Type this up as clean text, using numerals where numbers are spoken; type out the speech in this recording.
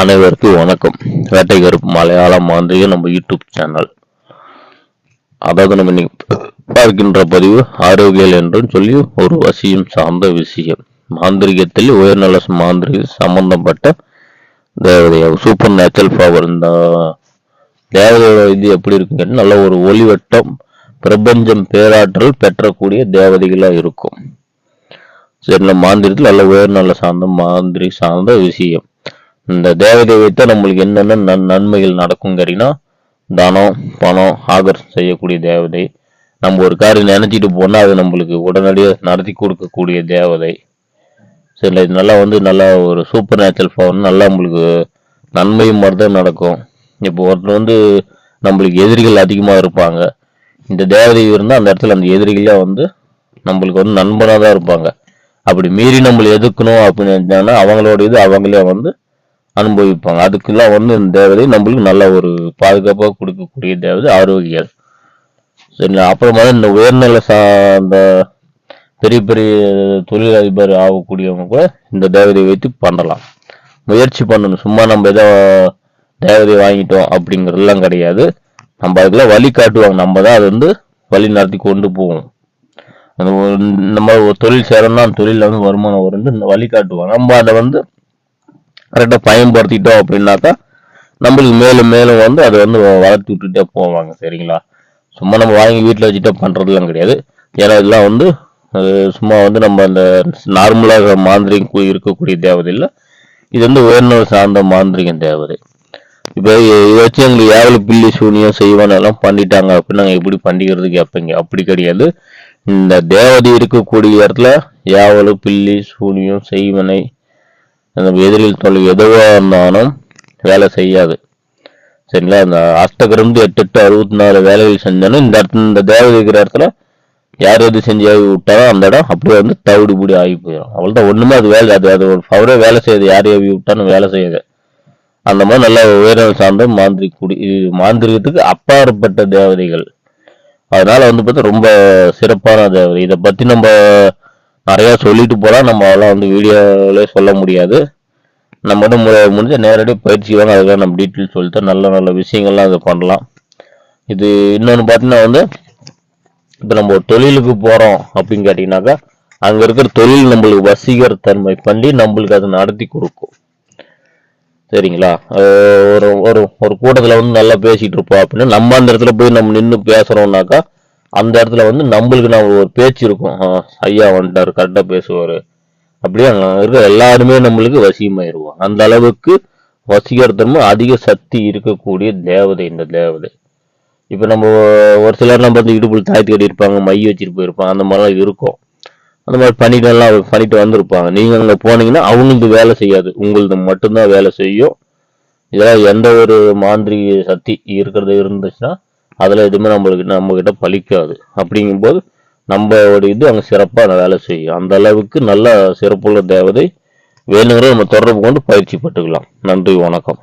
அனைவருக்கும் வணக்கம். வேட்டை கருப்பு மலையாளம் மாந்திரிக நம்ம யூடியூப் சேனல். அதாவது நம்ம இன்னைக்கு பார்க்கின்ற பதிவு ஆரோக்கியல் என்றும் சொல்லி ஒரு வசியம் சார்ந்த விஷயம். மாந்திரிகத்தில் உயர்நல மாந்திரிக சம்பந்தப்பட்ட தேவதையாகும். Super natural power. இந்த தேவதையோட இது எப்படி இருக்குங்க, நல்ல ஒரு ஒளிவட்டம் பிரபஞ்சம் பேராற்றல் பெற்றக்கூடிய தேவதைகளா இருக்கும். சரி, மாந்திரத்தில் நல்ல உயர்நல சார்ந்த மாந்திரிக சார்ந்த விஷயம். இந்த தேவதை வைத்தா நம்மளுக்கு என்னென்ன நன்மைகள் நடக்கும் கேட்டீங்கன்னா, தானம் பணம் ஆகர்ஷம் செய்யக்கூடிய தேவதை. நம்ம ஒரு காரியம் நினைச்சிட்டு போனா அது நம்மளுக்கு உடனடியாக நடத்தி கொடுக்கக்கூடிய தேவதை. சரி, இது நல்லா நல்லா ஒரு சூப்பர் நேச்சுரல் பவர். நல்லா நம்மளுக்கு நன்மையும் மட்டும்தான் நடக்கும். இப்போ ஒருத்தர் நம்மளுக்கு எதிரிகள் அதிகமாக இருப்பாங்க. இந்த தேவதை இருந்தால் அந்த இடத்துல அந்த எதிரிகளே நம்மளுக்கு நண்பனாக தான் இருப்பாங்க. அப்படி மீறி நம்மளை எதிர்க்கணும் அப்படின்னு நினைச்சாங்கன்னா அவங்களோட இது அவங்களே அனுபவிப்பாங்க. அதுக்கெல்லாம் இந்த தேவதை நம்மளுக்கு நல்ல ஒரு பாதுகாப்பாக கொடுக்கக்கூடிய தேவதை ஆரோக்கியல். சரிங்களா? அப்புறமா இந்த உயர்நிலை அந்த பெரிய பெரிய தொழிலதிபர் ஆகக்கூடியவங்க கூட இந்த தேவதையை வைத்து பண்ணலாம். முயற்சி பண்ணணும். சும்மா நம்ம ஏதோ தேவதையை வாங்கிட்டோம் அப்படிங்கிறதுலாம் கிடையாது. நம்ம அதுக்கெல்லாம் வழி காட்டுவாங்க. நம்ம தான் அது வழி நடத்தி கொண்டு போவோம். நம்ம ஒரு தொழில் செய்யறோம்னா அந்த தொழில வருமானம் வரும் வழி காட்டுவாங்க. நம்ம அதை கரெக்டாக பயன்படுத்திட்டோம் அப்படின்னாக்கா நம்மளுக்கு மேலும் மேலும் அதை வளர்த்து விட்டுட்டே போவாங்க. சரிங்களா? சும்மா நம்ம வாங்கி வீட்டில் வச்சுட்டே பண்ணுறதுலாம் கிடையாது. ஏன்னா இதெல்லாம் சும்மா நம்ம அந்த நார்மலாக மாந்திரிகம் இருக்கக்கூடிய தேவதை இல்லை. இது உயர்நிலை சார்ந்த மாந்திரிகம் தேவதை. இப்போ இதை வச்சு எங்களுக்கு ஏவல பில்லி சூனியம் செய்வான் எல்லாம் பண்ணிட்டாங்க அப்படின்னு நாங்கள் எப்படி பண்ணிக்கிறது கேட்பீங்க. அப்படி கிடையாது. இந்த தேவதை இருக்கக்கூடிய இடத்துல ஏவலு பில்லி சூனியம் செய்வனை அந்த எதிரில் தொல்லை எதுவாக இருந்தாலும் வேலை செய்யாது. சரிங்களா? இந்த அஷ்டகிரந்து 8-64 வேலைகள் செஞ்சாலும் இந்த தேவதை இருக்கிற இடத்துல யார் எது செஞ்சு ஆகி விட்டாலும் அந்த இடம் அப்படியே தவிடு பூடி ஆகி போயிடும். அவ்வளோதான். ஒண்ணுமே அது வேலை அது ஒரு பவரே வேலை செய்யுது. யார் ஏவி விட்டாலும் வேலை செய்யுது. அந்த மாதிரி நல்ல உயர்நிலை சார்ந்த மாந்திரிகத்துக்கு அப்பாற்பட்ட தேவதைகள். அதனால பார்த்தா ரொம்ப சிறப்பான தேவதை. இதை பத்தி நம்ம நிறைய சொல்லிட்டு போலாம். நம்ம அதெல்லாம் வீடியோல சொல்ல முடியாது. நம்ம முடிஞ்ச நேரடியாக பயிற்சி வாங்க. அதுக்காக நம்ம டீட்டெயில் சொல்லிட்டு நல்ல நல்ல விஷயங்கள்லாம் அதை பண்ணலாம். இது இன்னொன்று பார்த்தீங்கன்னா இப்போ நம்ம ஒரு தொழிலுக்கு போகிறோம் அப்படின்னு கேட்டிங்கனாக்கா அங்கே இருக்கிற தொழில் நம்மளுக்கு வசீகர தன்மை பண்ணி நம்மளுக்கு அதை நடத்தி கொடுக்கும். சரிங்களா? ஒரு ஒரு ஒரு கூட்டத்தில் நல்லா பேசிகிட்டு இருப்போம் அப்படின்னா நம்ம அந்த இடத்துல போய் நம்ம நின்று பேசுகிறோம்னாக்கா அந்த இடத்துல நம்மளுக்கு நம்ம ஒரு பேச்சு இருக்கும். ஐயா வந்துட்டார், கரெக்டாக பேசுவார். அப்படியே அங்கே இருக்க எல்லாருமே நம்மளுக்கு வசியமாயிருவோம். அந்த அளவுக்கு வசீகரத்தன்மை அதிக சக்தி இருக்கக்கூடிய தேவதை இந்த தேவதை. இப்போ நம்ம ஒரு சிலர் நம்ம இடுப்புல தாய்த்து கட்டியிருப்பாங்க, மை வச்சுட்டு போயிருப்பாங்க. அந்த மாதிரிலாம் இருக்கும். அந்த மாதிரி பண்ணிட்டு வந்திருப்பாங்க. நீங்கள் அங்கே போனீங்கன்னா அவங்களுக்கு வேலை செய்யாது, உங்களுக்கு மட்டும்தான் வேலை செய்யும். இதெல்லாம் எந்த ஒரு மாந்திரிக சக்தி இருந்துச்சுன்னா அதில் எதுவுமே நம்மகிட்ட பலிக்காது. அப்படிங்கும்போது நம்மளோட இது அங்கே சிறப்பாக வேலை செய்யும். அந்த அளவுக்கு நல்ல சிறப்புள்ள தேவதை. வேணுங்கிற நம்ம தொடர்பு கொண்டு பயிற்சி பட்டுக்கலாம். நன்றி, வணக்கம்.